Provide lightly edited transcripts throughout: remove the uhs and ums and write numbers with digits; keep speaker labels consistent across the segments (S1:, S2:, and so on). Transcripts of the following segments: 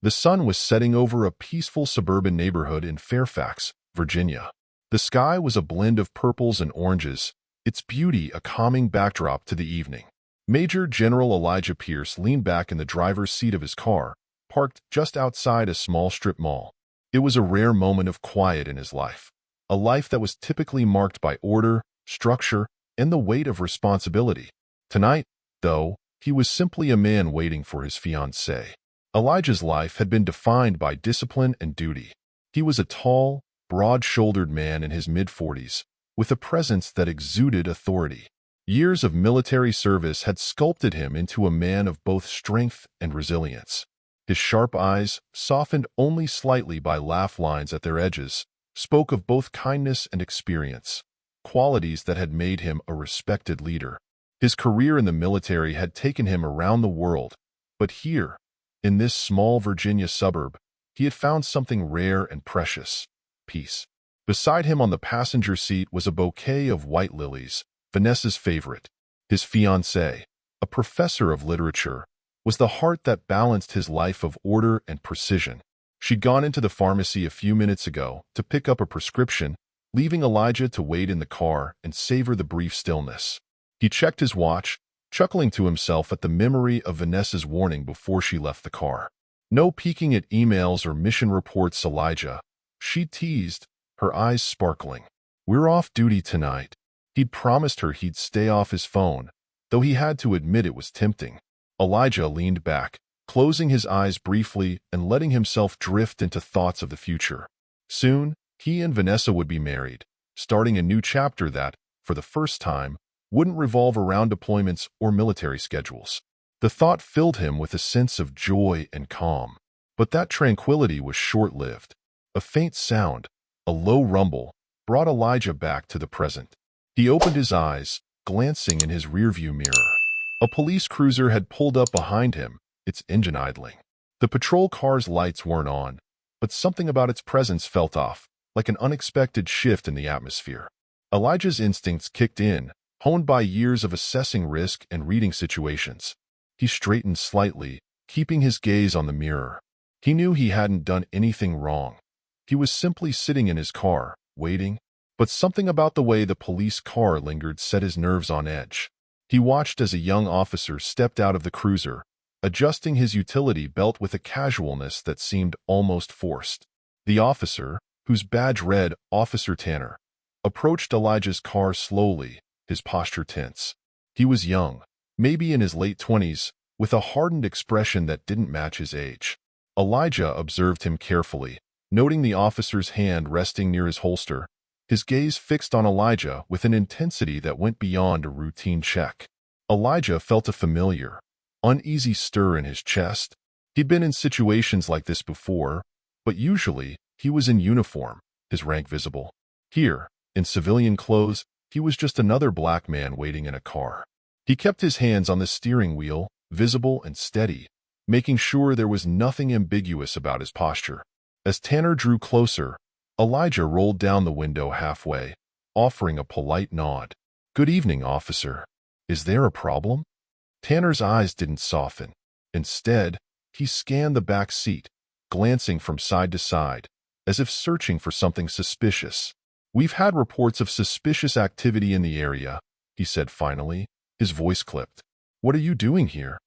S1: The sun was setting over a peaceful suburban neighborhood in Fairfax, Virginia. The sky was a blend of purples and oranges, its beauty a calming backdrop to the evening. Major General Elijah Pierce leaned back in the driver's seat of his car, parked just outside a small strip mall. It was a rare moment of quiet in his life, a life that was typically marked by order, structure, and the weight of responsibility. Tonight, though, he was simply a man waiting for his fiancée. Elijah's life had been defined by discipline and duty. He was a tall, broad-shouldered man in his mid-40s, with a presence that exuded authority. Years of military service had sculpted him into a man of both strength and resilience. His sharp eyes, softened only slightly by laugh lines at their edges, spoke of both kindness and experience, qualities that had made him a respected leader. His career in the military had taken him around the world, but here, in this small Virginia suburb, he had found something rare and precious: peace. Beside him on the passenger seat was a bouquet of white lilies, Vanessa's favorite. His fiancée, a professor of literature, was the heart that balanced his life of order and precision. She'd gone into the pharmacy a few minutes ago to pick up a prescription, leaving Elijah to wait in the car and savor the brief stillness. He checked his watch, chuckling to himself at the memory of Vanessa's warning before she left the car. "No peeking at emails or mission reports, Elijah," she teased, her eyes sparkling. "We're off duty tonight." He'd promised her he'd stay off his phone, though he had to admit it was tempting. Elijah leaned back, closing his eyes briefly and letting himself drift into thoughts of the future. Soon, he and Vanessa would be married, starting a new chapter that, for the first time, wouldn't revolve around deployments or military schedules. The thought filled him with a sense of joy and calm. But that tranquility was short-lived. A faint sound, a low rumble, brought Elijah back to the present. He opened his eyes, glancing in his rearview mirror. A police cruiser had pulled up behind him, its engine idling. The patrol car's lights weren't on, but something about its presence felt off, like an unexpected shift in the atmosphere. Elijah's instincts kicked in, honed by years of assessing risk and reading situations. He straightened slightly, keeping his gaze on the mirror. He knew he hadn't done anything wrong. He was simply sitting in his car, waiting, but something about the way the police car lingered set his nerves on edge. He watched as a young officer stepped out of the cruiser, adjusting his utility belt with a casualness that seemed almost forced. The officer, whose badge read Officer Tanner, approached Elijah's car slowly, his posture tense. He was young, maybe in his late 20s, with a hardened expression that didn't match his age. Elijah observed him carefully, noting the officer's hand resting near his holster, his gaze fixed on Elijah with an intensity that went beyond a routine check. Elijah felt a familiar, uneasy stir in his chest. He'd been in situations like this before, but usually he was in uniform, his rank visible. Here, in civilian clothes, he was just another black man waiting in a car. He kept his hands on the steering wheel, visible and steady, making sure there was nothing ambiguous about his posture. As Tanner drew closer, Elijah rolled down the window halfway, offering a polite nod. "Good evening, officer. Is there a problem?" Tanner's eyes didn't soften. Instead, he scanned the back seat, glancing from side to side, as if searching for something suspicious. "We've had reports of suspicious activity in the area," he said finally, his voice clipped. "What are you doing here?"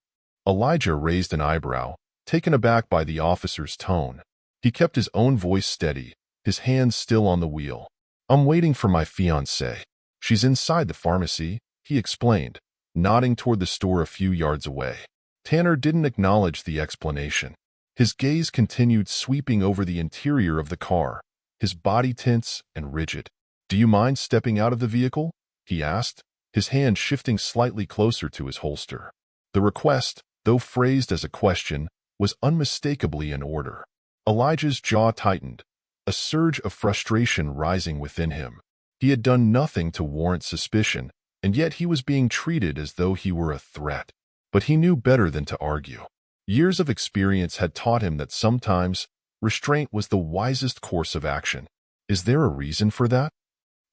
S1: Elijah raised an eyebrow, taken aback by the officer's tone. He kept his own voice steady, his hands still on the wheel. "I'm waiting for my fiancée. She's inside the pharmacy," he explained, nodding toward the store a few yards away. Tanner didn't acknowledge the explanation. His gaze continued sweeping over the interior of the car, his body tense and rigid. "Do you mind stepping out of the vehicle?" he asked, his hand shifting slightly closer to his holster. The request, though phrased as a question, was unmistakably an order. Elijah's jaw tightened, a surge of frustration rising within him. He had done nothing to warrant suspicion, and yet he was being treated as though he were a threat. But he knew better than to argue. Years of experience had taught him that sometimes restraint was the wisest course of action. "Is there a reason for that?"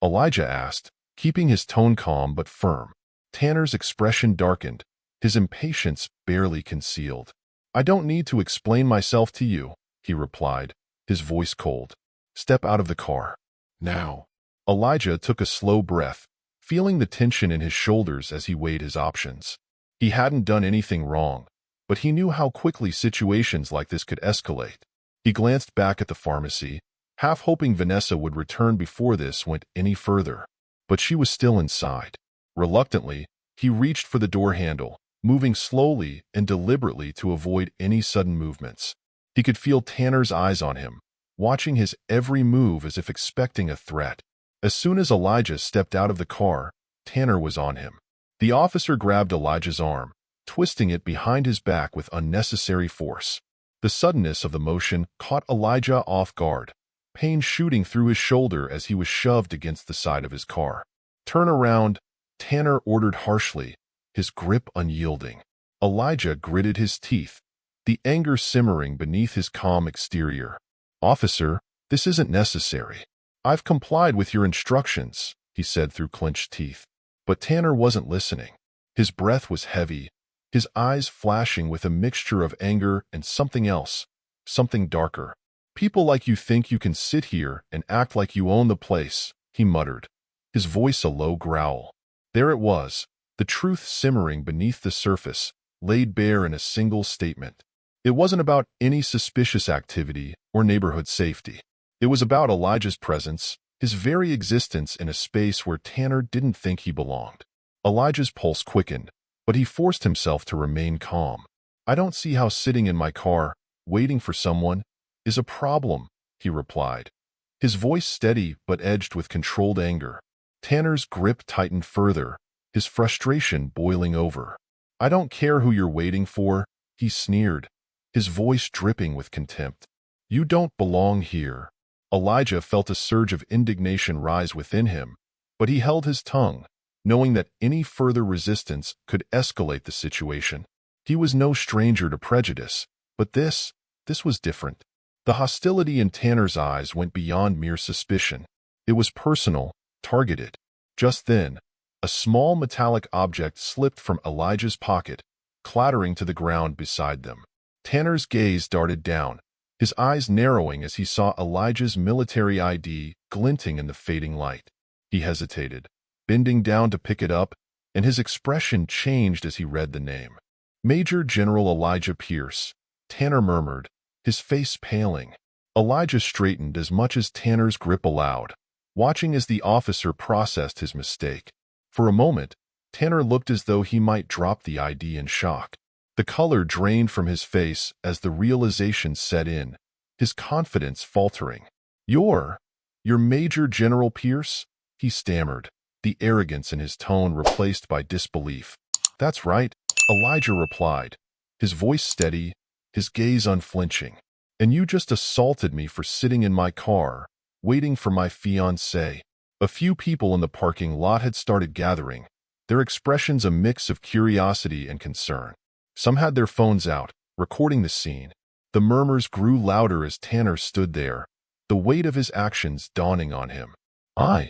S1: Elijah asked, keeping his tone calm but firm. Tanner's expression darkened, his impatience barely concealed. "I don't need to explain myself to you," he replied, his voice cold. "Step out of the car. Now." Elijah took a slow breath, feeling the tension in his shoulders as he weighed his options. He hadn't done anything wrong, but he knew how quickly situations like this could escalate. He glanced back at the pharmacy, half hoping Vanessa would return before this went any further. But she was still inside. Reluctantly, he reached for the door handle, moving slowly and deliberately to avoid any sudden movements. He could feel Tanner's eyes on him, watching his every move as if expecting a threat. As soon as Elijah stepped out of the car, Tanner was on him. The officer grabbed Elijah's arm, twisting it behind his back with unnecessary force. The suddenness of the motion caught Elijah off guard, pain shooting through his shoulder as he was shoved against the side of his car. "Turn around," Tanner ordered harshly, his grip unyielding. Elijah gritted his teeth, the anger simmering beneath his calm exterior. "Officer, this isn't necessary. I've complied with your instructions," he said through clenched teeth. But Tanner wasn't listening. His breath was heavy, his eyes flashing with a mixture of anger and something else, something darker. "People like you think you can sit here and act like you own the place," he muttered, his voice a low growl. There it was, the truth simmering beneath the surface, laid bare in a single statement. It wasn't about any suspicious activity or neighborhood safety. It was about Elijah's presence, his very existence in a space where Tanner didn't think he belonged. Elijah's pulse quickened, but he forced himself to remain calm. "I don't see how sitting in my car, waiting for someone, is a problem," he replied, his voice steady but edged with controlled anger. Tanner's grip tightened further, his frustration boiling over. "I don't care who you're waiting for," he sneered, his voice dripping with contempt. "You don't belong here." Elijah felt a surge of indignation rise within him, but he held his tongue, knowing that any further resistance could escalate the situation. He was no stranger to prejudice, but this was different. The hostility in Tanner's eyes went beyond mere suspicion. It was personal, targeted. Just then, a small metallic object slipped from Elijah's pocket, clattering to the ground beside them. Tanner's gaze darted down, his eyes narrowing as he saw Elijah's military ID glinting in the fading light. He hesitated, bending down to pick it up, and his expression changed as he read the name. "Major General Elijah Pierce," Tanner murmured, his face paling. Elijah straightened as much as Tanner's grip allowed, watching as the officer processed his mistake. For a moment, Tanner looked as though he might drop the ID in shock. The color drained from his face as the realization set in, his confidence faltering. You're Major General Pierce?" he stammered, the arrogance in his tone replaced by disbelief. "That's right," Elijah replied, his voice steady, his gaze unflinching. "And you just assaulted me for sitting in my car, waiting for my fiancée." A few people in the parking lot had started gathering, their expressions a mix of curiosity and concern. Some had their phones out, recording the scene. The murmurs grew louder as Tanner stood there, the weight of his actions dawning on him. I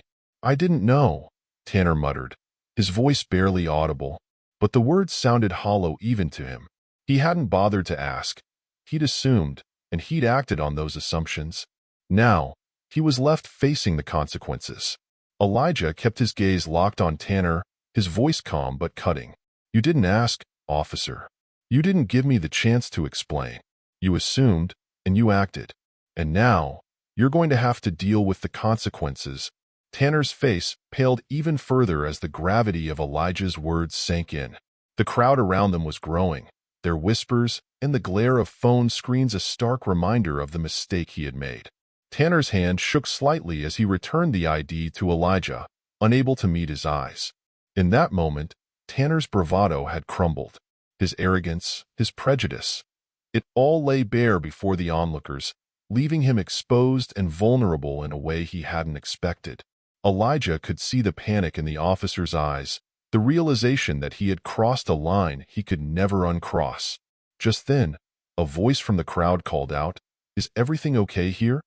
S1: didn't know," Tanner muttered, his voice barely audible, but the words sounded hollow even to him. He hadn't bothered to ask. He'd assumed, and he'd acted on those assumptions. Now, he was left facing the consequences. Elijah kept his gaze locked on Tanner, his voice calm but cutting. "You didn't ask, officer. You didn't give me the chance to explain. You assumed, and you acted. And now, you're going to have to deal with the consequences." Tanner's face paled even further as the gravity of Elijah's words sank in. The crowd around them was growing, their whispers and the glare of phone screens a stark reminder of the mistake he had made. Tanner's hand shook slightly as he returned the ID to Elijah, unable to meet his eyes. In that moment, Tanner's bravado had crumbled. His arrogance, his prejudice. It all lay bare before the onlookers, leaving him exposed and vulnerable in a way he hadn't expected. Elijah could see the panic in the officer's eyes, the realization that he had crossed a line he could never uncross. Just then, a voice from the crowd called out, "Is everything okay here?"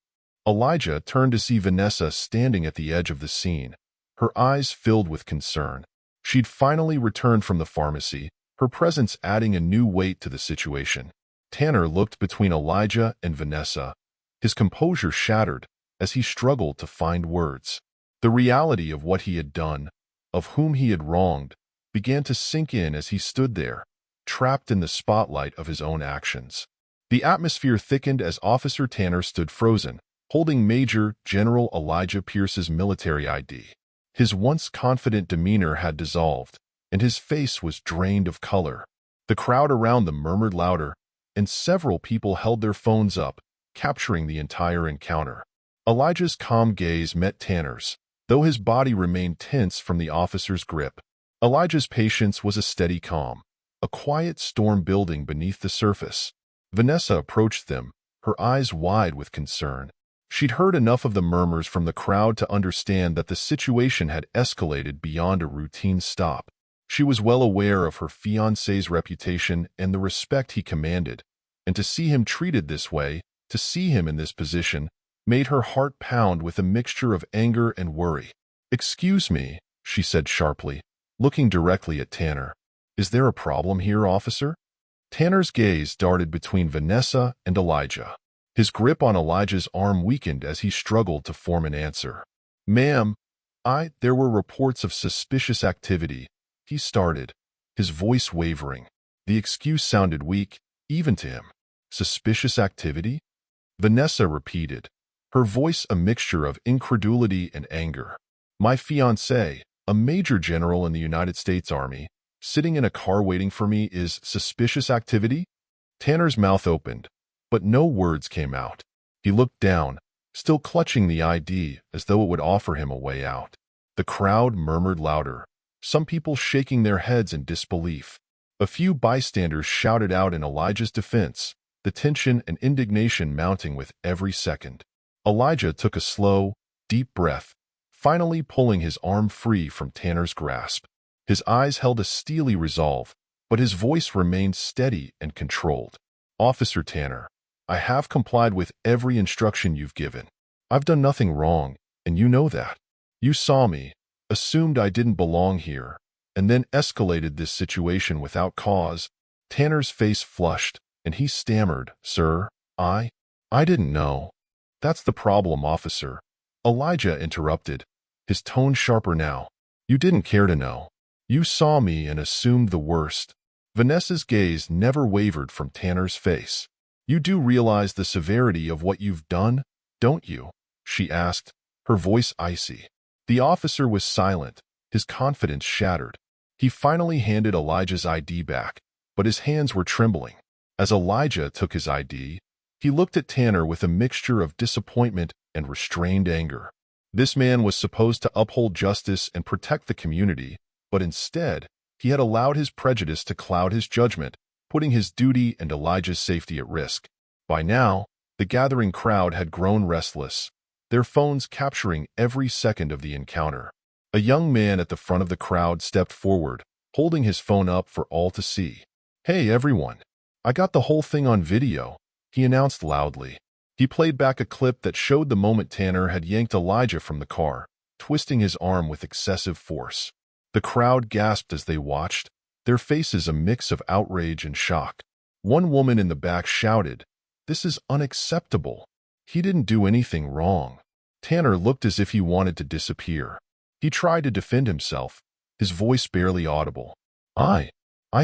S1: Elijah turned to see Vanessa standing at the edge of the scene, her eyes filled with concern. She'd finally returned from the pharmacy, her presence adding a new weight to the situation. Tanner looked between Elijah and Vanessa, his composure shattered as he struggled to find words. The reality of what he had done, of whom he had wronged, began to sink in as he stood there, trapped in the spotlight of his own actions. The atmosphere thickened as Officer Tanner stood frozen, holding Major General Elijah Pierce's military ID. His once confident demeanor had dissolved, and his face was drained of color. The crowd around them murmured louder, and several people held their phones up, capturing the entire encounter. Elijah's calm gaze met Tanner's, though his body remained tense from the officer's grip. Elijah's patience was a steady calm, a quiet storm building beneath the surface. Vanessa approached them, her eyes wide with concern. She'd heard enough of the murmurs from the crowd to understand that the situation had escalated beyond a routine stop. She was well aware of her fiancé's reputation and the respect he commanded, and to see him treated this way, to see him in this position, made her heart pound with a mixture of anger and worry. "Excuse me," she said sharply, looking directly at Tanner. "Is there a problem here, officer?" Tanner's gaze darted between Vanessa and Elijah. His grip on Elijah's arm weakened as he struggled to form an answer. "Ma'am, there were reports of suspicious activity," he started, his voice wavering. The excuse sounded weak, even to him. "Suspicious activity?" Vanessa repeated, her voice a mixture of incredulity and anger. "My fiancé, a major general in the United States Army, sitting in a car waiting for me is suspicious activity?" Tanner's mouth opened, but no words came out. He looked down, still clutching the ID as though it would offer him a way out. The crowd murmured louder, some people shaking their heads in disbelief. A few bystanders shouted out in Elijah's defense, the tension and indignation mounting with every second. Elijah took a slow, deep breath, finally pulling his arm free from Tanner's grasp. His eyes held a steely resolve, but his voice remained steady and controlled. "Officer Tanner, I have complied with every instruction you've given. I've done nothing wrong, and you know that. You saw me, assumed I didn't belong here, and then escalated this situation without cause." Tanner's face flushed, and he stammered, "Sir, I didn't know." "That's the problem, officer," Elijah interrupted, his tone sharper now. "You didn't care to know. You saw me and assumed the worst." Vanessa's gaze never wavered from Tanner's face. "You do realize the severity of what you've done, don't you?" she asked, her voice icy. The officer was silent, his confidence shattered. He finally handed Elijah's ID back, but his hands were trembling. As Elijah took his ID, he looked at Tanner with a mixture of disappointment and restrained anger. This man was supposed to uphold justice and protect the community, but instead, he had allowed his prejudice to cloud his judgment, putting his duty and Elijah's safety at risk. By now, the gathering crowd had grown restless, their phones capturing every second of the encounter. A young man at the front of the crowd stepped forward, holding his phone up for all to see. "Hey, everyone. I got the whole thing on video," he announced loudly. He played back a clip that showed the moment Tanner had yanked Elijah from the car, twisting his arm with excessive force. The crowd gasped as they watched, their faces a mix of outrage and shock. One woman in the back shouted, "This is unacceptable. He didn't do anything wrong." Tanner looked as if he wanted to disappear. He tried to defend himself, his voice barely audible. I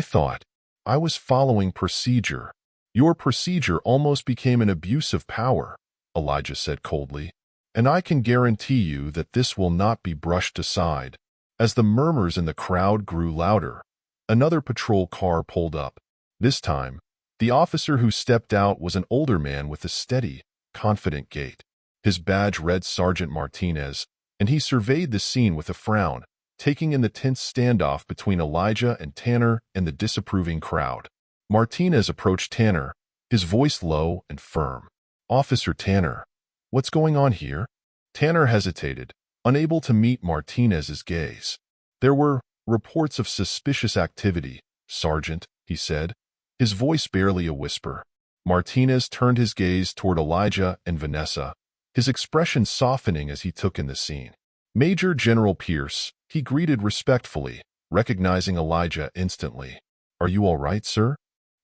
S1: thought I was following procedure." "Your procedure almost became an abuse of power," Elijah said coldly, "and I can guarantee you that this will not be brushed aside." As the murmurs in the crowd grew louder, another patrol car pulled up. This time, the officer who stepped out was an older man with a steady, confident gait. His badge read Sergeant Martinez, and he surveyed the scene with a frown, taking in the tense standoff between Elijah and Tanner and the disapproving crowd. Martinez approached Tanner, his voice low and firm. "Officer Tanner, what's going on here?" Tanner hesitated, unable to meet Martinez's gaze. "There were reports of suspicious activity, Sergeant," he said, his voice barely a whisper. Martinez turned his gaze toward Elijah and Vanessa, his expression softening as he took in the scene. "Major General Pierce," he greeted respectfully, recognizing Elijah instantly. "Are you all right, sir?"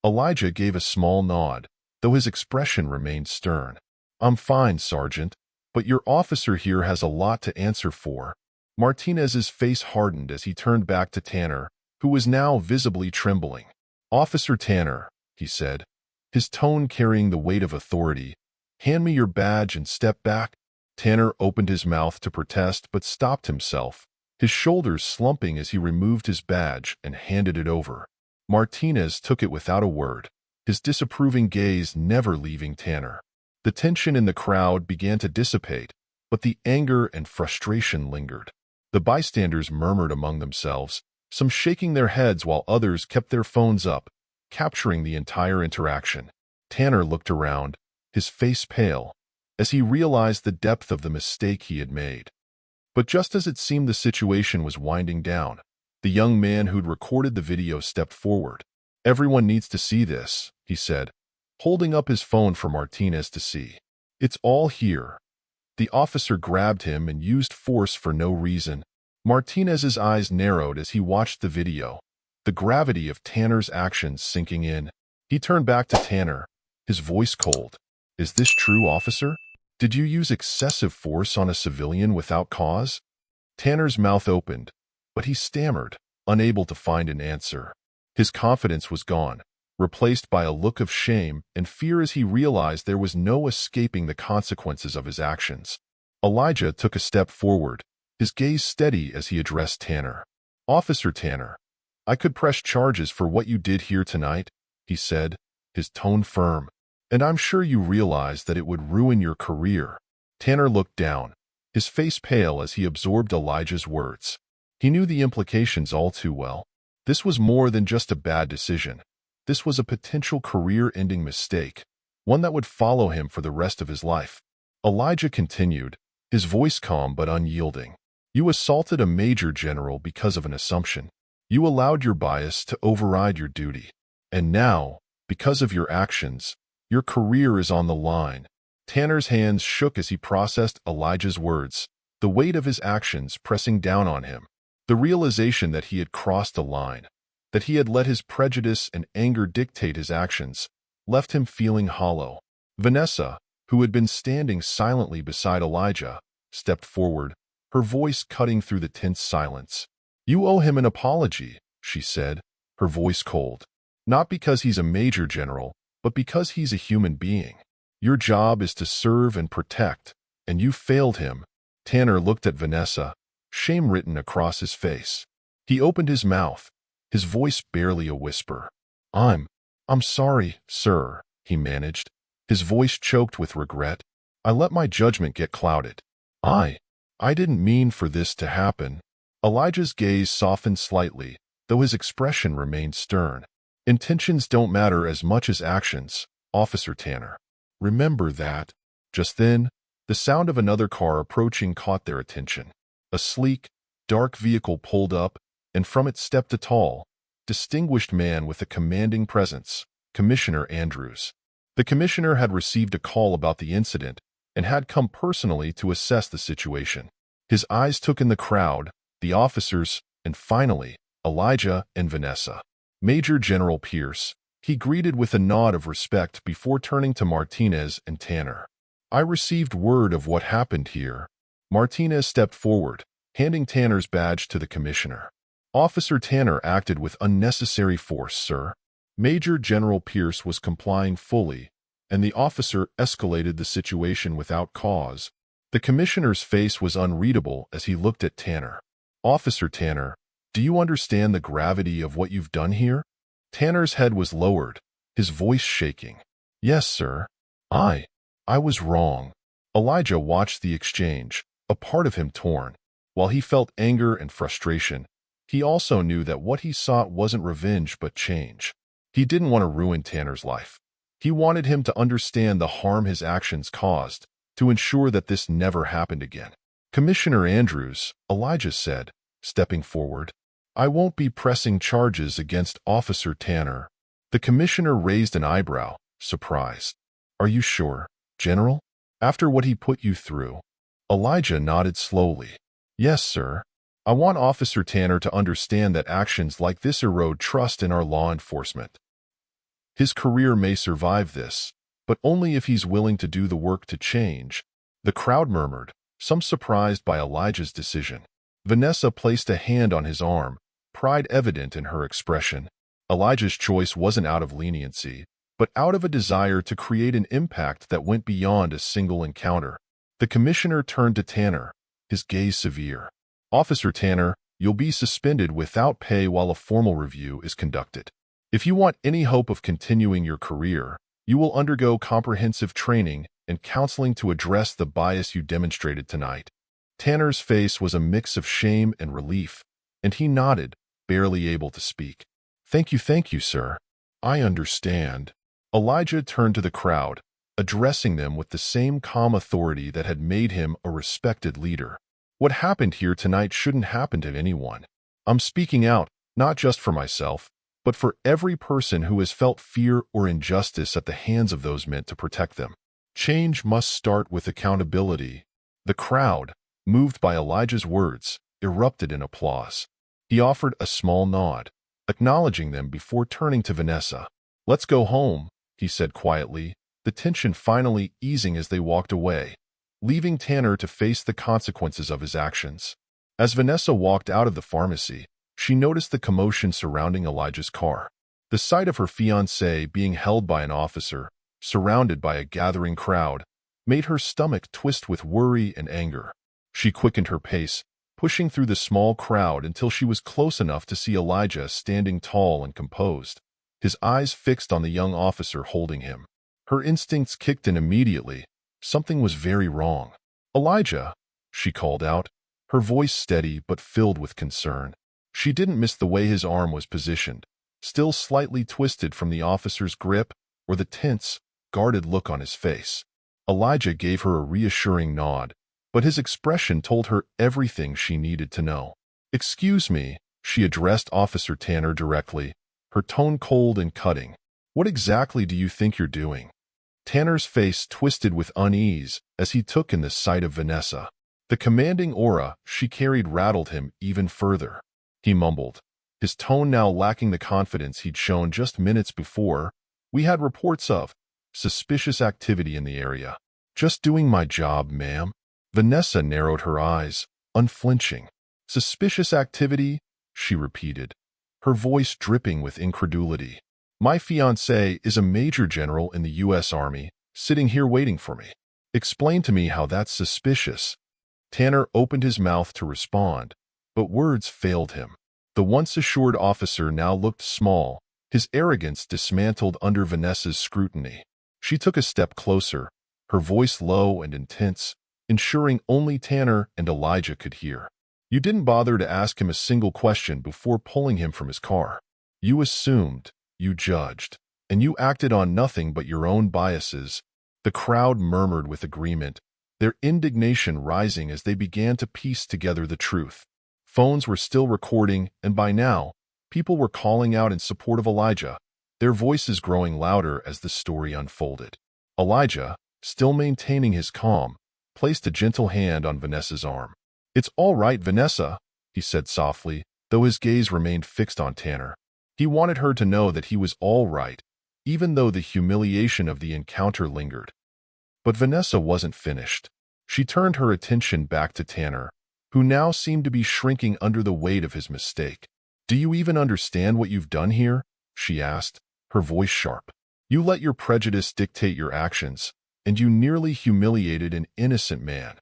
S1: Elijah gave a small nod, though his expression remained stern. "I'm fine, Sergeant, but your officer here has a lot to answer for." Martinez's face hardened as he turned back to Tanner, who was now visibly trembling. "Officer Tanner," he said, his tone carrying the weight of authority, "hand me your badge and step back." Tanner opened his mouth to protest but stopped himself, his shoulders slumping as he removed his badge and handed it over. Martinez took it without a word, his disapproving gaze never leaving Tanner. The tension in the crowd began to dissipate, but the anger and frustration lingered. The bystanders murmured among themselves, some shaking their heads while others kept their phones up, capturing the entire interaction. Tanner looked around, his face pale, as he realized the depth of the mistake he had made. But just as it seemed the situation was winding down, the young man who'd recorded the video stepped forward. "Everyone needs to see this," he said, holding up his phone for Martinez to see. "It's all here." The officer grabbed him and used force for no reason. Martinez's eyes narrowed as he watched the video, the gravity of Tanner's actions sinking in. He turned back to Tanner, his voice cold. "Is this true, officer? Did you use excessive force on a civilian without cause?" Tanner's mouth opened, but he stammered, unable to find an answer. His confidence was gone, replaced by a look of shame and fear as he realized there was no escaping the consequences of his actions. Elijah took a step forward, his gaze steady as he addressed Tanner. "Officer Tanner, I could press charges for what you did here tonight," he said, his tone firm. "And I'm sure you realize that it would ruin your career." Tanner looked down, his face pale as he absorbed Elijah's words. He knew the implications all too well. This was more than just a bad decision. This was a potential career-ending mistake, one that would follow him for the rest of his life. Elijah continued, his voice calm but unyielding. "You assaulted a major general because of an assumption. You allowed your bias to override your duty. And now, because of your actions, your career is on the line." Tanner's hands shook as he processed Elijah's words, the weight of his actions pressing down on him. The realization that he had crossed a line, that he had let his prejudice and anger dictate his actions, left him feeling hollow. Vanessa, who had been standing silently beside Elijah, stepped forward, her voice cutting through the tense silence. "You owe him an apology," she said, her voice cold. "Not because he's a major general, but because he's a human being. Your job is to serve and protect, and you failed him." Tanner looked at Vanessa, shame written across his face. He opened his mouth, his voice barely a whisper. I'm sorry, sir," he managed, his voice choked with regret. "I let my judgment get clouded. I didn't mean for this to happen." Elijah's gaze softened slightly, though his expression remained stern. "Intentions don't matter as much as actions, Officer Tanner. Remember that." Just then, the sound of another car approaching caught their attention. A sleek, dark vehicle pulled up, and from it stepped a tall, distinguished man with a commanding presence, Commissioner Andrews. The commissioner had received a call about the incident and had come personally to assess the situation. His eyes took in the crowd, the officers, and finally, Elijah and Vanessa. "Major General Pierce," he greeted with a nod of respect before turning to Martinez and Tanner. "I received word of what happened here." Martinez stepped forward, handing Tanner's badge to the commissioner. "Officer Tanner acted with unnecessary force, sir." Major General Pierce was complying fully, and the officer escalated the situation without cause. The commissioner's face was unreadable as he looked at Tanner. "Officer Tanner, do you understand the gravity of what you've done here?" Tanner's head was lowered, his voice shaking. "Yes, sir. I was wrong." Elijah watched the exchange, a part of him torn. While he felt anger and frustration, he also knew that what he sought wasn't revenge but change. He didn't want to ruin Tanner's life. He wanted him to understand the harm his actions caused, to ensure that this never happened again. "Commissioner Andrews," Elijah said, stepping forward, "I won't be pressing charges against Officer Tanner." The commissioner raised an eyebrow, surprised. "Are you sure, General? After what he put you through?" Elijah nodded slowly. "Yes, sir. I want Officer Tanner to understand that actions like this erode trust in our law enforcement." His career may survive this, but only if he's willing to do the work to change. The crowd murmured, some surprised by Elijah's decision. Vanessa placed a hand on his arm, pride evident in her expression. Elijah's choice wasn't out of leniency, but out of a desire to create an impact that went beyond a single encounter. The commissioner turned to Tanner, his gaze severe. "Officer Tanner, you'll be suspended without pay while a formal review is conducted. If you want any hope of continuing your career, you will undergo comprehensive training and counseling to address the bias you demonstrated tonight." Tanner's face was a mix of shame and relief, and he nodded, barely able to speak. Thank you, sir. I understand." Elijah turned to the crowd, addressing them with the same calm authority that had made him a respected leader. "What happened here tonight shouldn't happen to anyone. I'm speaking out, not just for myself, but for every person who has felt fear or injustice at the hands of those meant to protect them. Change must start with accountability." The crowd, moved by Elijah's words, erupted in applause. He offered a small nod, acknowledging them before turning to Vanessa. "Let's go home," he said quietly, the tension finally easing as they walked away, leaving Tanner to face the consequences of his actions. As Vanessa walked out of the pharmacy, she noticed the commotion surrounding Elijah's car. The sight of her fiancé being held by an officer, surrounded by a gathering crowd, made her stomach twist with worry and anger. She quickened her pace, pushing through the small crowd until she was close enough to see Elijah standing tall and composed, his eyes fixed on the young officer holding him. Her instincts kicked in immediately. Something was very wrong. "Elijah," she called out, her voice steady but filled with concern. She didn't miss the way his arm was positioned, still slightly twisted from the officer's grip or the tense, guarded look on his face. Elijah gave her a reassuring nod, but his expression told her everything she needed to know. "Excuse me," she addressed Officer Tanner directly, her tone cold and cutting. "What exactly do you think you're doing?" Tanner's face twisted with unease as he took in the sight of Vanessa. The commanding aura she carried rattled him even further. He mumbled, his tone now lacking the confidence he'd shown just minutes before. "We had reports of suspicious activity in the area." "Just doing my job, ma'am." Vanessa narrowed her eyes, unflinching. "Suspicious activity?" she repeated, her voice dripping with incredulity. "My fiancé is a major general in the U.S. Army, sitting here waiting for me. Explain to me how that's suspicious." Tanner opened his mouth to respond, but words failed him. The once assured officer now looked small, his arrogance dismantled under Vanessa's scrutiny. She took a step closer, her voice low and intense, ensuring only Tanner and Elijah could hear. "You didn't bother to ask him a single question before pulling him from his car. You assumed, you judged, and you acted on nothing but your own biases." The crowd murmured with agreement, their indignation rising as they began to piece together the truth. Phones were still recording, and by now, people were calling out in support of Elijah, their voices growing louder as the story unfolded. Elijah, still maintaining his calm, placed a gentle hand on Vanessa's arm. "It's all right, Vanessa," he said softly, though his gaze remained fixed on Tanner. He wanted her to know that he was all right, even though the humiliation of the encounter lingered. But Vanessa wasn't finished. She turned her attention back to Tanner, who now seemed to be shrinking under the weight of his mistake. "Do you even understand what you've done here?" she asked, her voice sharp. "You let your prejudice dictate your actions, and you nearly humiliated an innocent man,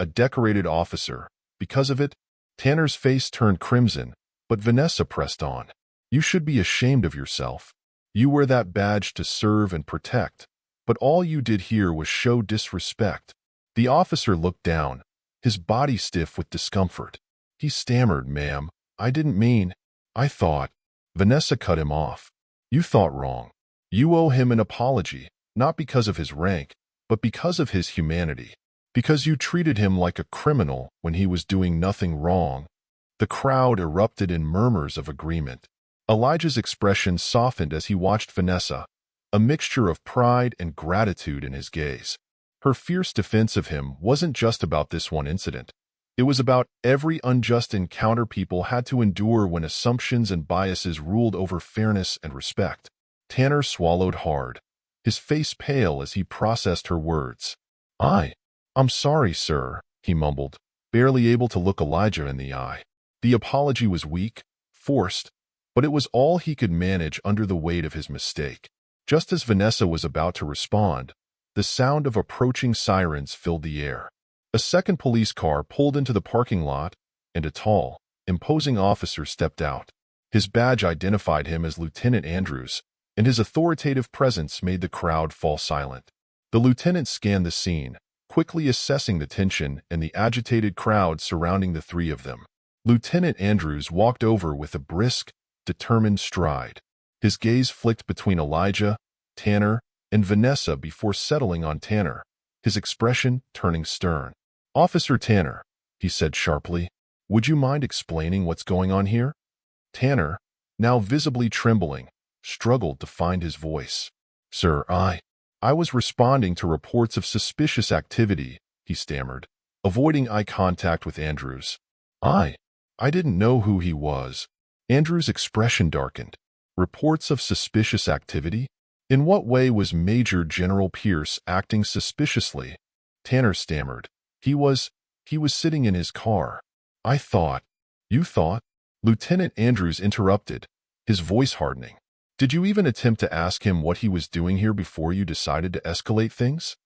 S1: a decorated officer. Because of it." Tanner's face turned crimson, but Vanessa pressed on. "You should be ashamed of yourself. You wear that badge to serve and protect, but all you did here was show disrespect." The officer looked down, his body stiff with discomfort. He stammered, "Ma'am, I didn't mean, I thought." Vanessa cut him off. "You thought wrong. You owe him an apology, not because of his rank, but because of his humanity. Because you treated him like a criminal when he was doing nothing wrong." The crowd erupted in murmurs of agreement. Elijah's expression softened as he watched Vanessa, a mixture of pride and gratitude in his gaze. Her fierce defense of him wasn't just about this one incident. It was about every unjust encounter people had to endure when assumptions and biases ruled over fairness and respect. Tanner swallowed hard, his face pale as he processed her words. I'm sorry, sir, he mumbled, barely able to look Elijah in the eye. The apology was weak, forced, but it was all he could manage under the weight of his mistake. Just as Vanessa was about to respond, the sound of approaching sirens filled the air. A second police car pulled into the parking lot, and a tall, imposing officer stepped out. His badge identified him as Lieutenant Andrews, and his authoritative presence made the crowd fall silent. The lieutenant scanned the scene, quickly assessing the tension and the agitated crowd surrounding the three of them. Lieutenant Andrews walked over with a brisk, determined stride. His gaze flicked between Elijah, Tanner, and Vanessa before settling on Tanner, his expression turning stern. "Officer Tanner," he said sharply, "would you mind explaining what's going on here?" Tanner, now visibly trembling, struggled to find his voice. "Sir, I was responding to reports of suspicious activity," he stammered, avoiding eye contact with Andrews. I didn't know who he was." Andrews' expression darkened. "Reports of suspicious activity? In what way was Major General Pierce acting suspiciously?" Tanner stammered. He was sitting in his car. "I thought." "You thought?" Lieutenant Andrews interrupted, his voice hardening. "Did you even attempt to ask him what he was doing here before you decided to escalate things?"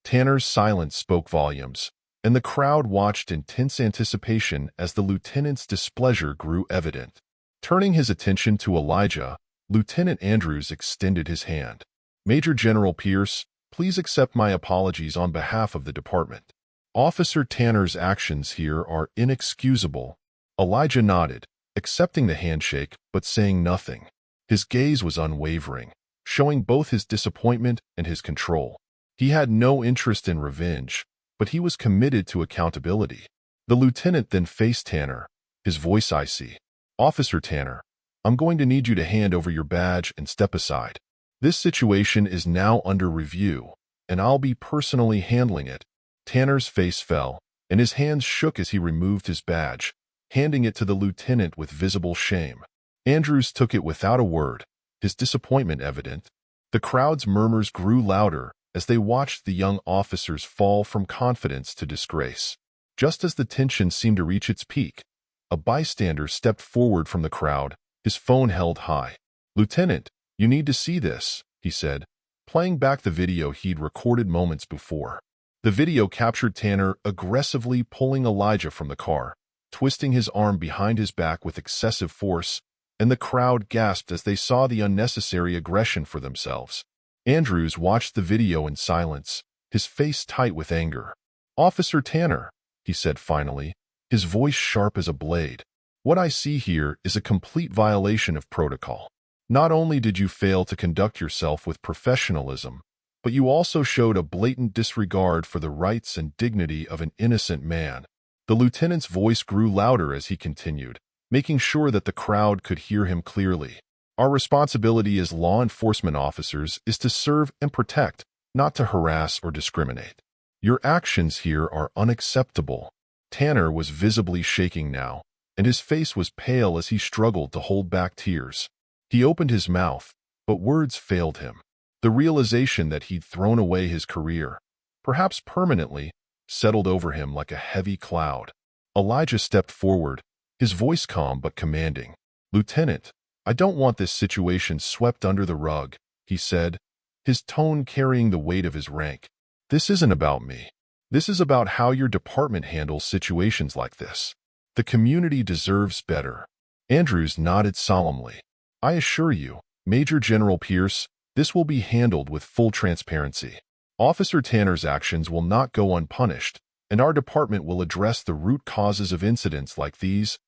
S1: Tanner's silence spoke volumes, and the crowd watched in tense anticipation as the lieutenant's displeasure grew evident. Turning his attention to Elijah, Lieutenant Andrews extended his hand. "Major General Pierce, please accept my apologies on behalf of the department. Officer Tanner's actions here are inexcusable." Elijah nodded, accepting the handshake but saying nothing. His gaze was unwavering, showing both his disappointment and his control. He had no interest in revenge, but he was committed to accountability. The lieutenant then faced Tanner, his voice icy. "Officer Tanner, I'm going to need you to hand over your badge and step aside. This situation is now under review, and I'll be personally handling it." Tanner's face fell, and his hands shook as he removed his badge, handing it to the lieutenant with visible shame. Andrews took it without a word, his disappointment evident. The crowd's murmurs grew louder as they watched the young officers fall from confidence to disgrace. Just as the tension seemed to reach its peak, a bystander stepped forward from the crowd, his phone held high. "Lieutenant, you need to see this," he said, playing back the video he'd recorded moments before. The video captured Tanner aggressively pulling Elijah from the car, twisting his arm behind his back with excessive force, and the crowd gasped as they saw the unnecessary aggression for themselves. Andrews watched the video in silence, his face tight with anger. "Officer Tanner," he said finally, his voice sharp as a blade, "what I see here is a complete violation of protocol. Not only did you fail to conduct yourself with professionalism, but you also showed a blatant disregard for the rights and dignity of an innocent man." The lieutenant's voice grew louder as he continued, making sure that the crowd could hear him clearly. "Our responsibility as law enforcement officers is to serve and protect, not to harass or discriminate. Your actions here are unacceptable." Tanner was visibly shaking now, and his face was pale as he struggled to hold back tears. He opened his mouth, but words failed him. The realization that he'd thrown away his career, perhaps permanently, settled over him like a heavy cloud. Elijah stepped forward, his voice calm but commanding. "Lieutenant, I don't want this situation swept under the rug," he said, his tone carrying the weight of his rank. "This isn't about me. This is about how your department handles situations like this. The community deserves better." Andrews nodded solemnly. "I assure you, Major General Pierce, this will be handled with full transparency. Officer Tanner's actions will not go unpunished, and our department will address the root causes of incidents like these."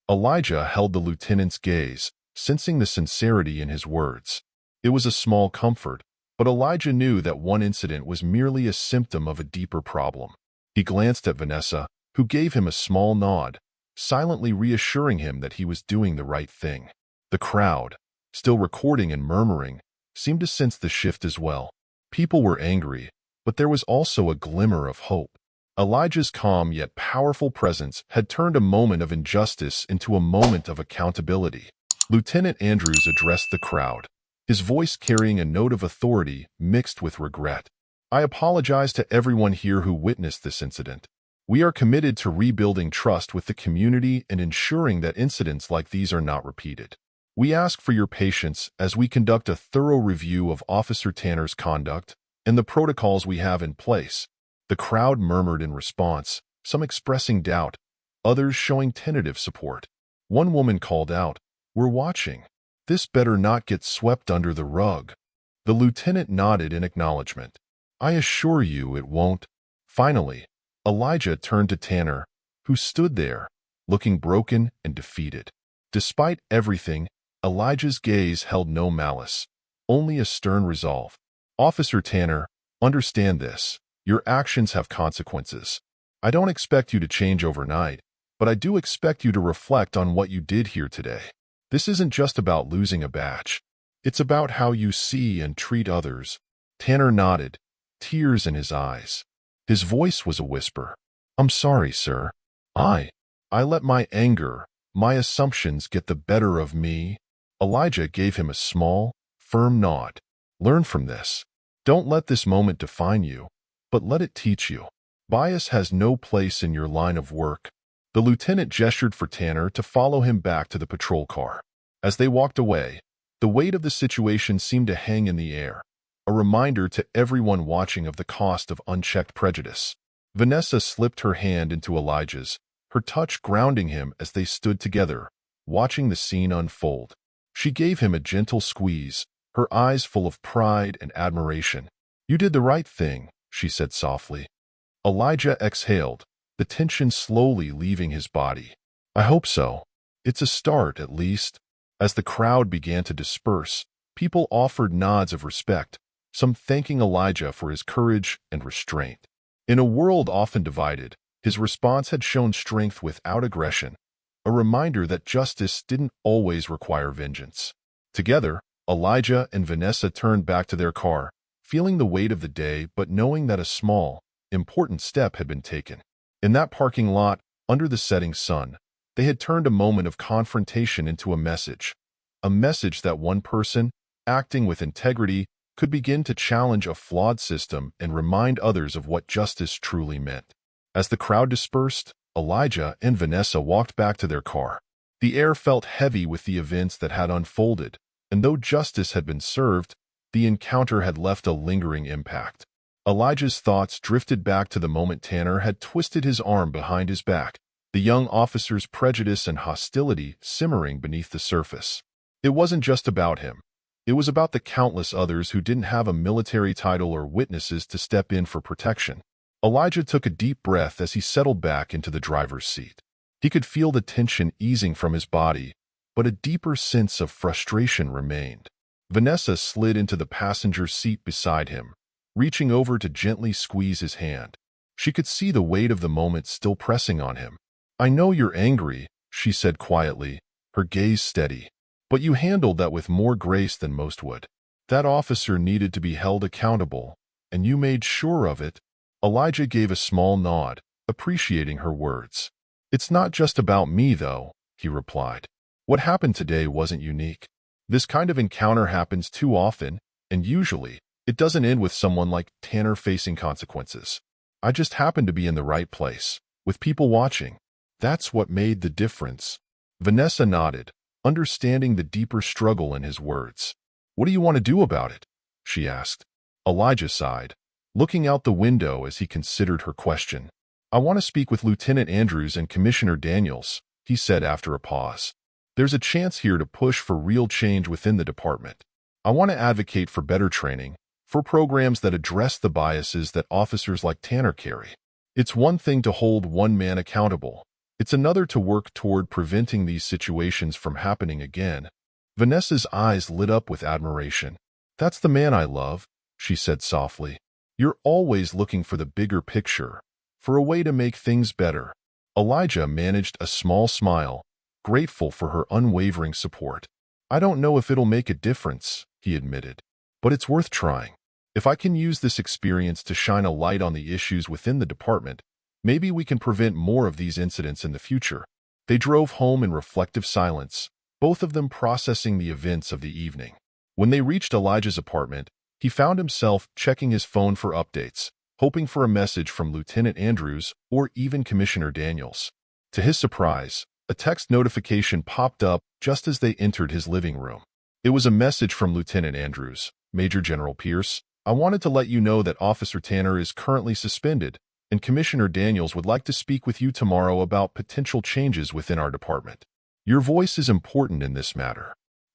S1: Elijah held the lieutenant's gaze, sensing the sincerity in his words. It was a small comfort, but Elijah knew that one incident was merely a symptom of a deeper problem. He glanced at Vanessa, who gave him a small nod, silently reassuring him that he was doing the right thing. The crowd, still recording and murmuring, seemed to sense the shift as well. People were angry, but there was also a glimmer of hope. Elijah's calm yet powerful presence had turned a moment of injustice into a moment of accountability. Lieutenant Andrews addressed the crowd, his voice carrying a note of authority mixed with regret. "I apologize to everyone here who witnessed this incident. We are committed to rebuilding trust with the community and ensuring that incidents like these are not repeated. We ask for your patience as we conduct a thorough review of Officer Tanner's conduct and the protocols we have in place." The crowd murmured in response, some expressing doubt, others showing tentative support. One woman called out, "We're watching. This better not get swept under the rug." The lieutenant nodded in acknowledgement. "I assure you it won't." Finally, Elijah turned to Tanner, who stood there, looking broken and defeated. Despite everything, Elijah's gaze held no malice, only a stern resolve. "Officer Tanner, understand this. Your actions have consequences. I don't expect you to change overnight, but I do expect you to reflect on what you did here today. This isn't just about losing a batch. It's about how you see and treat others." Tanner nodded, tears in his eyes. His voice was a whisper. "I'm sorry, sir. I let my anger, my assumptions get the better of me." Elijah gave him a small, firm nod. "Learn from this. Don't let this moment define you, but let it teach you. Bias has no place in your line of work." The lieutenant gestured for Tanner to follow him back to the patrol car. As they walked away, the weight of the situation seemed to hang in the air, a reminder to everyone watching of the cost of unchecked prejudice. Vanessa slipped her hand into Elijah's, her touch grounding him as they stood together, watching the scene unfold. She gave him a gentle squeeze, her eyes full of pride and admiration. "You did the right thing," she said softly. Elijah exhaled, the tension slowly leaving his body. "I hope so. It's a start, at least." As the crowd began to disperse, people offered nods of respect, some thanking Elijah for his courage and restraint. In a world often divided, his response had shown strength without aggression, a reminder that justice didn't always require vengeance. Together, Elijah and Vanessa turned back to their car, feeling the weight of the day but knowing that a small, important step had been taken. In that parking lot, under the setting sun, they had turned a moment of confrontation into a message that one person, acting with integrity, could begin to challenge a flawed system and remind others of what justice truly meant. As the crowd dispersed, Elijah and Vanessa walked back to their car. The air felt heavy with the events that had unfolded, and though justice had been served, the encounter had left a lingering impact. Elijah's thoughts drifted back to the moment Tanner had twisted his arm behind his back, the young officer's prejudice and hostility simmering beneath the surface. It wasn't just about him. It was about the countless others who didn't have a military title or witnesses to step in for protection. Elijah took a deep breath as he settled back into the driver's seat. He could feel the tension easing from his body, but a deeper sense of frustration remained. Vanessa slid into the passenger seat beside him, reaching over to gently squeeze his hand. She could see the weight of the moment still pressing on him. "I know you're angry," she said quietly, her gaze steady. "But you handled that with more grace than most would. That officer needed to be held accountable, and you made sure of it." Elijah gave a small nod, appreciating her words. "It's not just about me, though," he replied. "What happened today wasn't unique. This kind of encounter happens too often, and usually, it doesn't end with someone like Tanner facing consequences. I just happened to be in the right place, with people watching. That's what made the difference." Vanessa nodded, understanding the deeper struggle in his words. "What do you want to do about it?" she asked. Elijah sighed, looking out the window as he considered her question. "I want to speak with Lieutenant Andrews and Commissioner Daniels," he said after a pause. "There's a chance here to push for real change within the department. I want to advocate for better training, for programs that address the biases that officers like Tanner carry. It's one thing to hold one man accountable. It's another to work toward preventing these situations from happening again." Vanessa's eyes lit up with admiration. "That's the man I love," she said softly. "You're always looking for the bigger picture, for a way to make things better." Elijah managed a small smile, grateful for her unwavering support. "I don't know if it'll make a difference," he admitted, "but it's worth trying. If I can use this experience to shine a light on the issues within the department, maybe we can prevent more of these incidents in the future." They drove home in reflective silence, both of them processing the events of the evening. When they reached Elijah's apartment, he found himself checking his phone for updates, hoping for a message from Lieutenant Andrews or even Commissioner Daniels. To his surprise, a text notification popped up just as they entered his living room. It was a message from Lieutenant Andrews. "Major General Pierce, I wanted to let you know that Officer Tanner is currently suspended, and Commissioner Daniels would like to speak with you tomorrow about potential changes within our department. Your voice is important in this matter.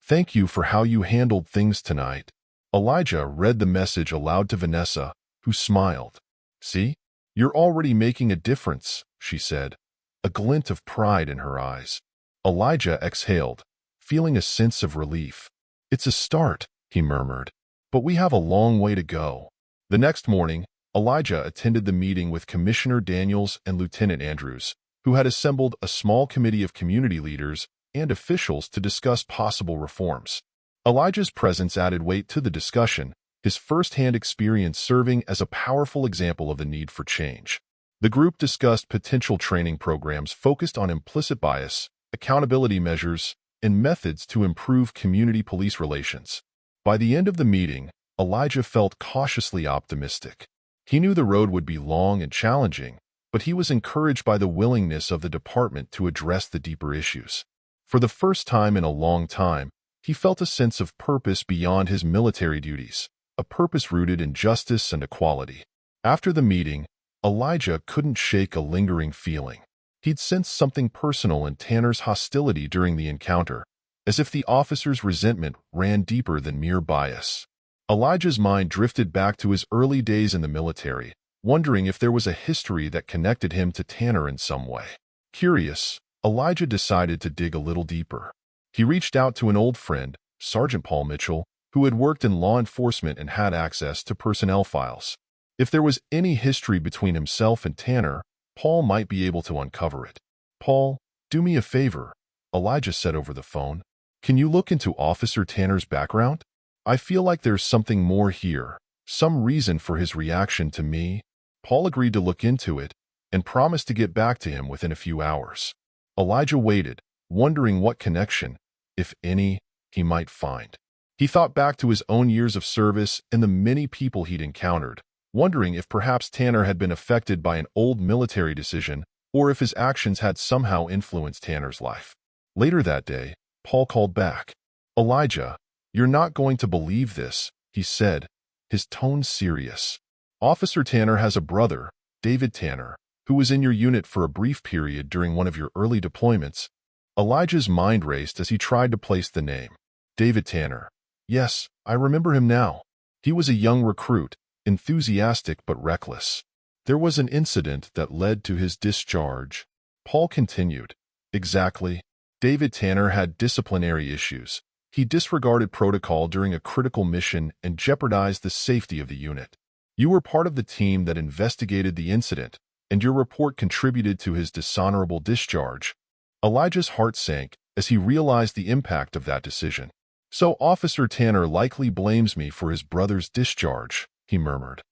S1: Thank you for how you handled things tonight." Elijah read the message aloud to Vanessa, who smiled. "See? You're already making a difference," she said, a glint of pride in her eyes. Elijah exhaled, feeling a sense of relief. "It's a start," he murmured, "but we have a long way to go." The next morning, Elijah attended the meeting with Commissioner Daniels and Lieutenant Andrews, who had assembled a small committee of community leaders and officials to discuss possible reforms. Elijah's presence added weight to the discussion, his first-hand experience serving as a powerful example of the need for change. The group discussed potential training programs focused on implicit bias, accountability measures, and methods to improve community police relations. By the end of the meeting, Elijah felt cautiously optimistic. He knew the road would be long and challenging, but he was encouraged by the willingness of the department to address the deeper issues. For the first time in a long time, he felt a sense of purpose beyond his military duties, a purpose rooted in justice and equality. After the meeting, Elijah couldn't shake a lingering feeling. He'd sensed something personal in Tanner's hostility during the encounter, as if the officer's resentment ran deeper than mere bias. Elijah's mind drifted back to his early days in the military, wondering if there was a history that connected him to Tanner in some way. Curious, Elijah decided to dig a little deeper. He reached out to an old friend, Sergeant Paul Mitchell, who had worked in law enforcement and had access to personnel files. If there was any history between himself and Tanner, Paul might be able to uncover it. "Paul, do me a favor," Elijah said over the phone. "Can you look into Officer Tanner's background? I feel like there's something more here, some reason for his reaction to me." Paul agreed to look into it and promised to get back to him within a few hours. Elijah waited, wondering what connection, if any, he might find. He thought back to his own years of service and the many people he'd encountered, wondering if perhaps Tanner had been affected by an old military decision or if his actions had somehow influenced Tanner's life. Later that day, Paul called back. "Elijah, you're not going to believe this," he said, his tone serious. "Officer Tanner has a brother, David Tanner, who was in your unit for a brief period during one of your early deployments." Elijah's mind raced as he tried to place the name. David Tanner. Yes, I remember him now. He was a young recruit, enthusiastic but reckless. There was an incident that led to his discharge. Paul continued. Exactly. David Tanner had disciplinary issues. He disregarded protocol during a critical mission and jeopardized the safety of the unit. You were part of the team that investigated the incident, and your report contributed to his dishonorable discharge. Elijah's heart sank as he realized the impact of that decision. "So Officer Tanner likely blames me for his brother's discharge," he murmured.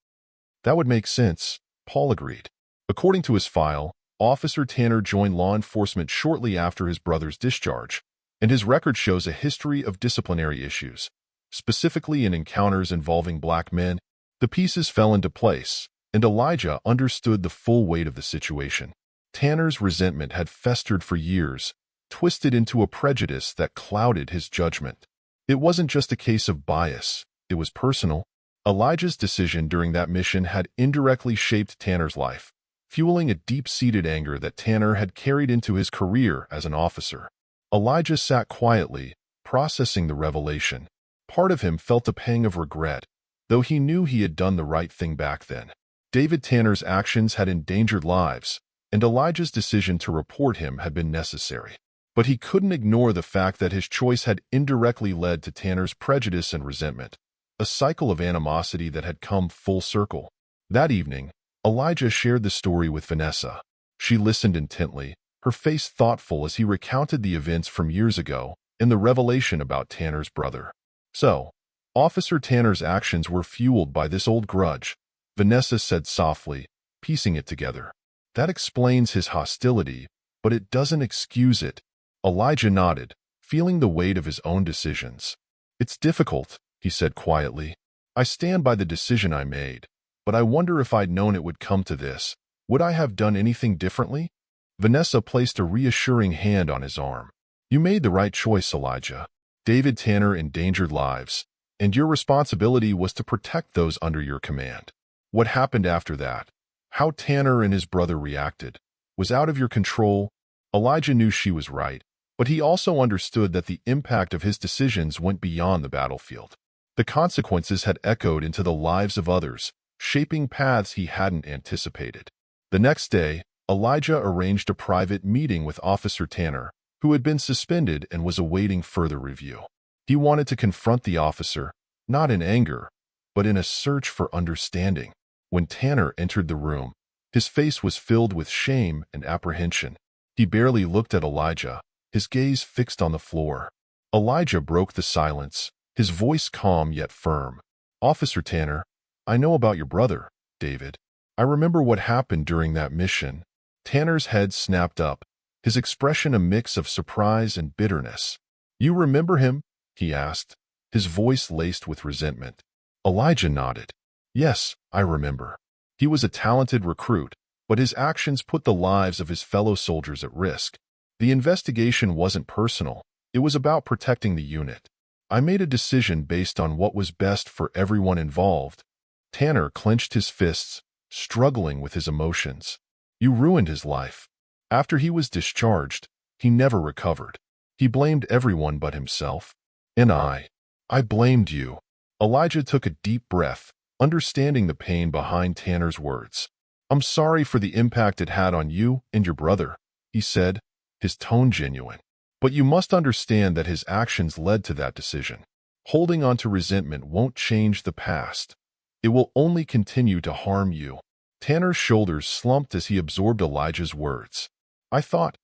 S1: "That would make sense," Paul agreed. According to his file, Officer Tanner joined law enforcement shortly after his brother's discharge, and his record shows a history of disciplinary issues, specifically in encounters involving black men. The pieces fell into place, and Elijah understood the full weight of the situation. Tanner's resentment had festered for years, twisted into a prejudice that clouded his judgment. It wasn't just a case of bias, it was personal. Elijah's decision during that mission had indirectly shaped Tanner's life, fueling a deep-seated anger that Tanner had carried into his career as an officer. Elijah sat quietly, processing the revelation. Part of him felt a pang of regret, though he knew he had done the right thing back then. David Tanner's actions had endangered lives, and Elijah's decision to report him had been necessary. But he couldn't ignore the fact that his choice had indirectly led to Tanner's prejudice and resentment, a cycle of animosity that had come full circle. That evening, Elijah shared the story with Vanessa. She listened intently, her face thoughtful as he recounted the events from years ago and the revelation about Tanner's brother. "So, Officer Tanner's actions were fueled by this old grudge," Vanessa said softly, piecing it together. "That explains his hostility, but it doesn't excuse it." Elijah nodded, feeling the weight of his own decisions. It's difficult, he said quietly. I stand by the decision I made, but I wonder if I'd known it would come to this. Would I have done anything differently? Vanessa placed a reassuring hand on his arm. You made the right choice, Elijah. David Tanner endangered lives, and your responsibility was to protect those under your command. What happened after that, how Tanner and his brother reacted, was out of your control. Elijah knew she was right, but he also understood that the impact of his decisions went beyond the battlefield. The consequences had echoed into the lives of others, shaping paths he hadn't anticipated. The next day, Elijah arranged a private meeting with Officer Tanner, who had been suspended and was awaiting further review. He wanted to confront the officer, not in anger, but in a search for understanding. When Tanner entered the room, his face was filled with shame and apprehension. He barely looked at Elijah, his gaze fixed on the floor. Elijah broke the silence, his voice calm yet firm. Officer Tanner, I know about your brother, David. I remember what happened during that mission. Tanner's head snapped up, his expression a mix of surprise and bitterness. You remember him? He asked, his voice laced with resentment. Elijah nodded. Yes, I remember. He was a talented recruit, but his actions put the lives of his fellow soldiers at risk. The investigation wasn't personal. It was about protecting the unit. I made a decision based on what was best for everyone involved. Tanner clenched his fists, struggling with his emotions. You ruined his life. After he was discharged, he never recovered. He blamed everyone but himself. And I blamed you. Elijah took a deep breath, understanding the pain behind Tanner's words. I'm sorry for the impact it had on you and your brother, he said, his tone genuine. But you must understand that his actions led to that decision. Holding on to resentment won't change the past. It will only continue to harm you. Tanner's shoulders slumped as he absorbed Elijah's words. I thought,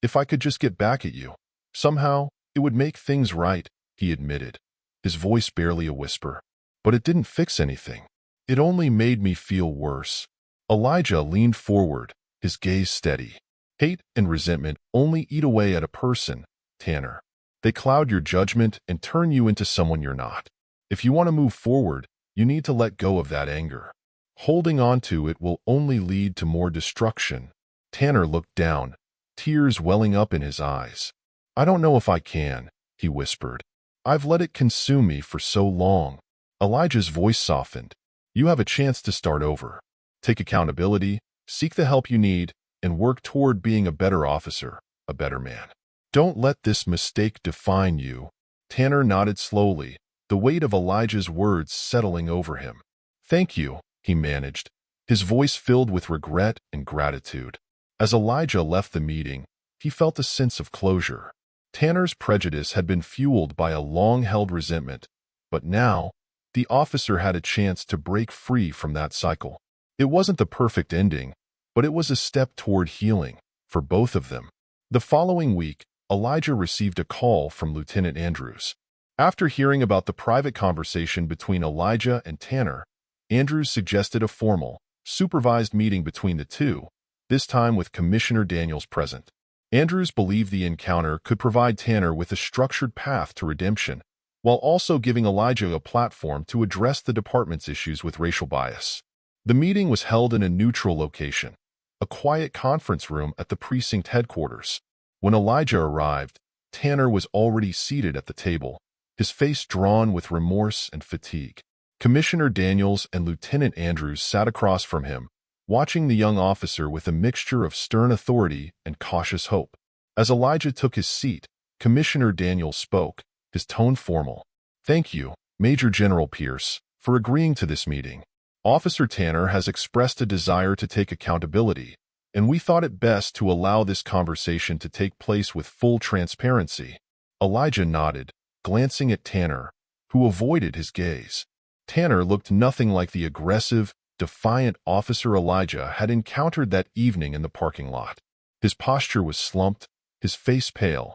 S1: if I could just get back at you, somehow, it would make things right, he admitted, his voice barely a whisper. But it didn't fix anything. It only made me feel worse. Elijah leaned forward, his gaze steady. Hate and resentment only eat away at a person, Tanner. They cloud your judgment and turn you into someone you're not. If you want to move forward, you need to let go of that anger. Holding on to it will only lead to more destruction. Tanner looked down, tears welling up in his eyes. I don't know if I can, he whispered. I've let it consume me for so long. Elijah's voice softened. You have a chance to start over. Take accountability, seek the help you need, and work toward being a better officer, a better man. Don't let this mistake define you. Tanner nodded slowly, the weight of Elijah's words settling over him. Thank you, he managed, his voice filled with regret and gratitude. As Elijah left the meeting, he felt a sense of closure. Tanner's prejudice had been fueled by a long-held resentment, but now, the officer had a chance to break free from that cycle. It wasn't the perfect ending, but it was a step toward healing, for both of them. The following week, Elijah received a call from Lieutenant Andrews. After hearing about the private conversation between Elijah and Tanner, Andrews suggested a formal, supervised meeting between the two, this time with Commissioner Daniels present. Andrews believed the encounter could provide Tanner with a structured path to redemption, while also giving Elijah a platform to address the department's issues with racial bias. The meeting was held in a neutral location, a quiet conference room at the precinct headquarters. When Elijah arrived, Tanner was already seated at the table, his face drawn with remorse and fatigue. Commissioner Daniels and Lieutenant Andrews sat across from him, watching the young officer with a mixture of stern authority and cautious hope. As Elijah took his seat, Commissioner Daniels spoke, his tone formal. Thank you, Major General Pierce, for agreeing to this meeting. Officer Tanner has expressed a desire to take accountability, and we thought it best to allow this conversation to take place with full transparency. Elijah nodded, glancing at Tanner, who avoided his gaze. Tanner looked nothing like the aggressive, defiant officer Elijah had encountered that evening in the parking lot. His posture was slumped, his face pale,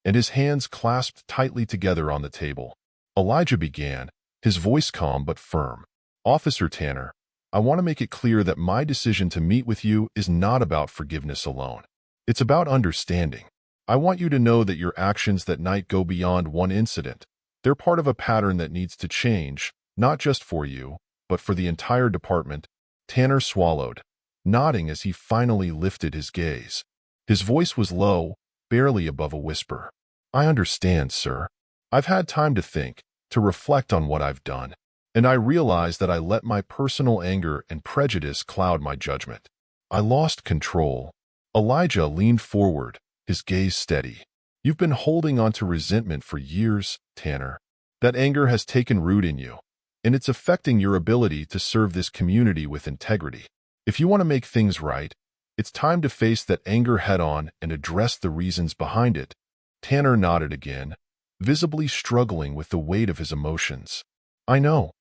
S1: and his hands clasped tightly together on the table. Elijah began, his voice calm but firm. Officer Tanner, I want to make it clear that my decision to meet with you is not about forgiveness alone. It's about understanding. I want you to know that your actions that night go beyond one incident. They're part of a pattern that needs to change, not just for you, but for the entire department. Tanner swallowed, nodding as he finally lifted his gaze. His voice was low, barely above a whisper. I understand, sir. I've had time to think, to reflect on what I've done, and I realize that I let my personal anger and prejudice cloud my judgment. I lost control. Elijah leaned forward, his gaze steady. You've been holding on to resentment for years, Tanner. That anger has taken root in you, and it's affecting your ability to serve this community with integrity. If you want to make things right, it's time to face that anger head-on and address the reasons behind it. Tanner nodded again, visibly struggling with the weight of his emotions. I know,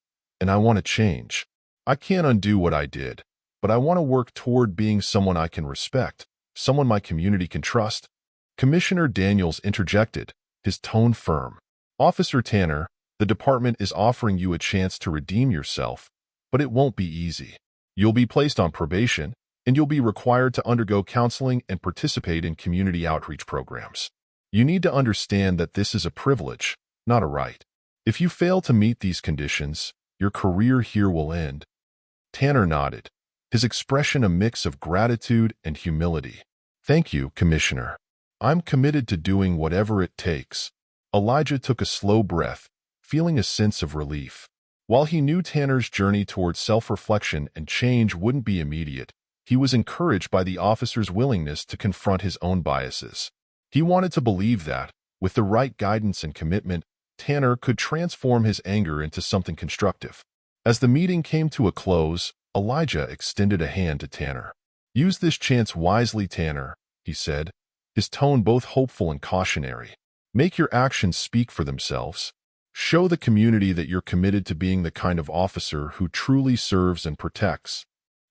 S1: and I want to change. I can't undo what I did, but I want to work toward being someone I can respect, someone my community can trust. Commissioner Daniels interjected, his tone firm. Officer Tanner, the department is offering you a chance to redeem yourself, but it won't be easy. You'll be placed on probation, and you'll be required to undergo counseling and participate in community outreach programs. You need to understand that this is a privilege, not a right. If you fail to meet these conditions, your career here will end. Tanner nodded, his expression a mix of gratitude and humility. Thank you, Commissioner. I'm committed to doing whatever it takes. Elijah took a slow breath, feeling a sense of relief. While he knew Tanner's journey towards self-reflection and change wouldn't be immediate, he was encouraged by the officer's willingness to confront his own biases. He wanted to believe that, with the right guidance and commitment, Tanner could transform his anger into something constructive. As the meeting came to a close, Elijah extended a hand to Tanner. Use this chance wisely, Tanner, he said, his tone both hopeful and cautionary. Make your actions speak for themselves. Show the community that you're committed to being the kind of officer who truly serves and protects.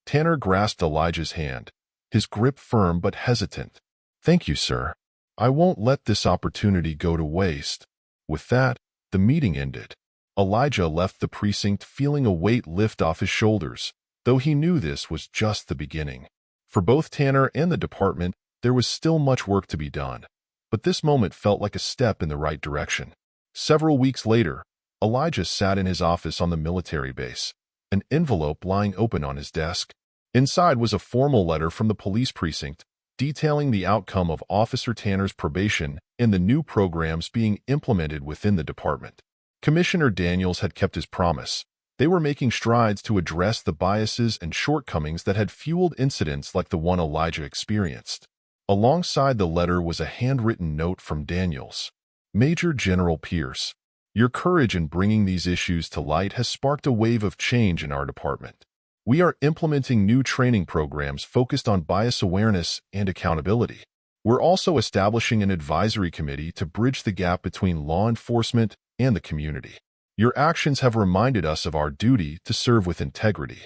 S1: Tanner grasped Elijah's hand, his grip firm but hesitant. Thank you, sir. I won't let this opportunity go to waste. With that, the meeting ended. Elijah left the precinct feeling a weight lift off his shoulders, though he knew this was just the beginning. For both Tanner and the department, there was still much work to be done, but this moment felt like a step in the right direction. Several weeks later, Elijah sat in his office on the military base, an envelope lying open on his desk. Inside was a formal letter from the police precinct, detailing the outcome of Officer Tanner's probation and the new programs being implemented within the department. Commissioner Daniels had kept his promise. They were making strides to address the biases and shortcomings that had fueled incidents like the one Elijah experienced. Alongside the letter was a handwritten note from Daniels. Major General Pierce, your courage in bringing these issues to light has sparked a wave of change in our department. We are implementing new training programs focused on bias awareness and accountability. We're also establishing an advisory committee to bridge the gap between law enforcement and the community. Your actions have reminded us of our duty to serve with integrity.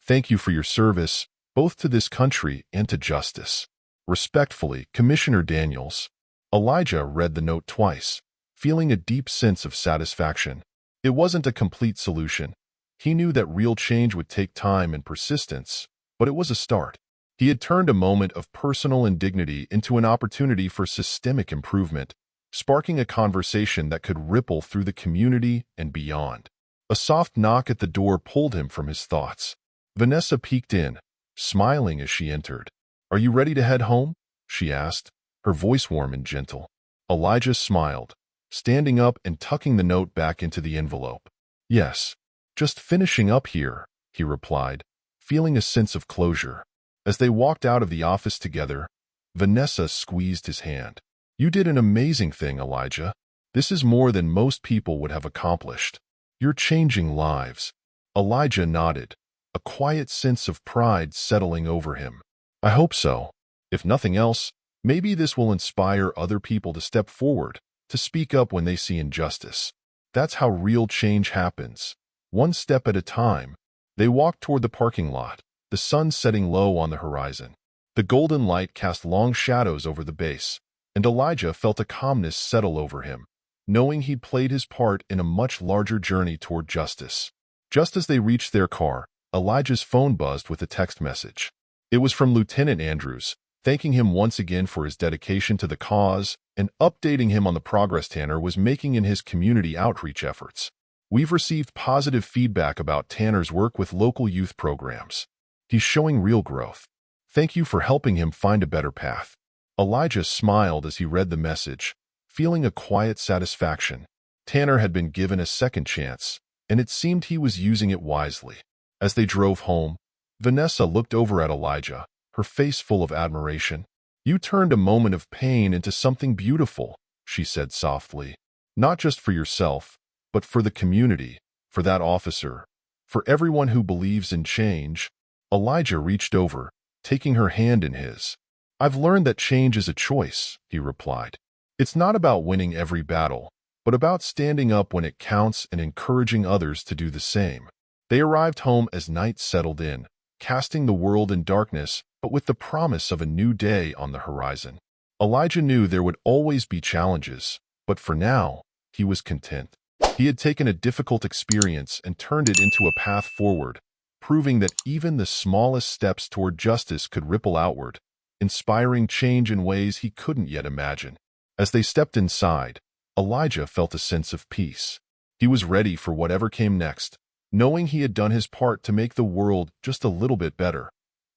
S1: Thank you for your service, both to this country and to justice. Respectfully, Commissioner Daniels. Elijah read the note twice, feeling a deep sense of satisfaction. It wasn't a complete solution. He knew that real change would take time and persistence, but it was a start. He had turned a moment of personal indignity into an opportunity for systemic improvement, sparking a conversation that could ripple through the community and beyond. A soft knock at the door pulled him from his thoughts. Vanessa peeked in, smiling as she entered. Are you ready to head home? She asked, her voice warm and gentle. Elijah smiled, standing up and tucking the note back into the envelope. Yes, just finishing up here, he replied, feeling a sense of closure. As they walked out of the office together, Vanessa squeezed his hand. You did an amazing thing, Elijah. This is more than most people would have accomplished. You're changing lives. Elijah nodded, a quiet sense of pride settling over him. I hope so. If nothing else, maybe this will inspire other people to step forward, to speak up when they see injustice. That's how real change happens, one step at a time. They walked toward the parking lot, the sun setting low on the horizon. The golden light cast long shadows over the base, and Elijah felt a calmness settle over him, knowing he'd played his part in a much larger journey toward justice. Just as they reached their car, Elijah's phone buzzed with a text message. It was from Lieutenant Andrews, thanking him once again for his dedication to the cause and updating him on the progress Tanner was making in his community outreach efforts. We've received positive feedback about Tanner's work with local youth programs. He's showing real growth. Thank you for helping him find a better path. Elijah smiled as he read the message, feeling a quiet satisfaction. Tanner had been given a second chance, and it seemed he was using it wisely. As they drove home, Vanessa looked over at Elijah, her face full of admiration. "You turned a moment of pain into something beautiful," she said softly. "Not just for yourself, but for the community, for that officer, for everyone who believes in change." Elijah reached over, taking her hand in his. "I've learned that change is a choice," he replied. "It's not about winning every battle, but about standing up when it counts and encouraging others to do the same." They arrived home as night settled in, casting the world in darkness, but with the promise of a new day on the horizon. Elijah knew there would always be challenges, but for now, he was content. He had taken a difficult experience and turned it into a path forward, proving that even the smallest steps toward justice could ripple outward, inspiring change in ways he couldn't yet imagine. As they stepped inside, Elijah felt a sense of peace. He was ready for whatever came next, knowing he had done his part to make the world just a little bit better.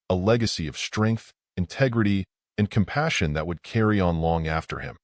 S1: A legacy of strength, integrity, and compassion that would carry on long after him.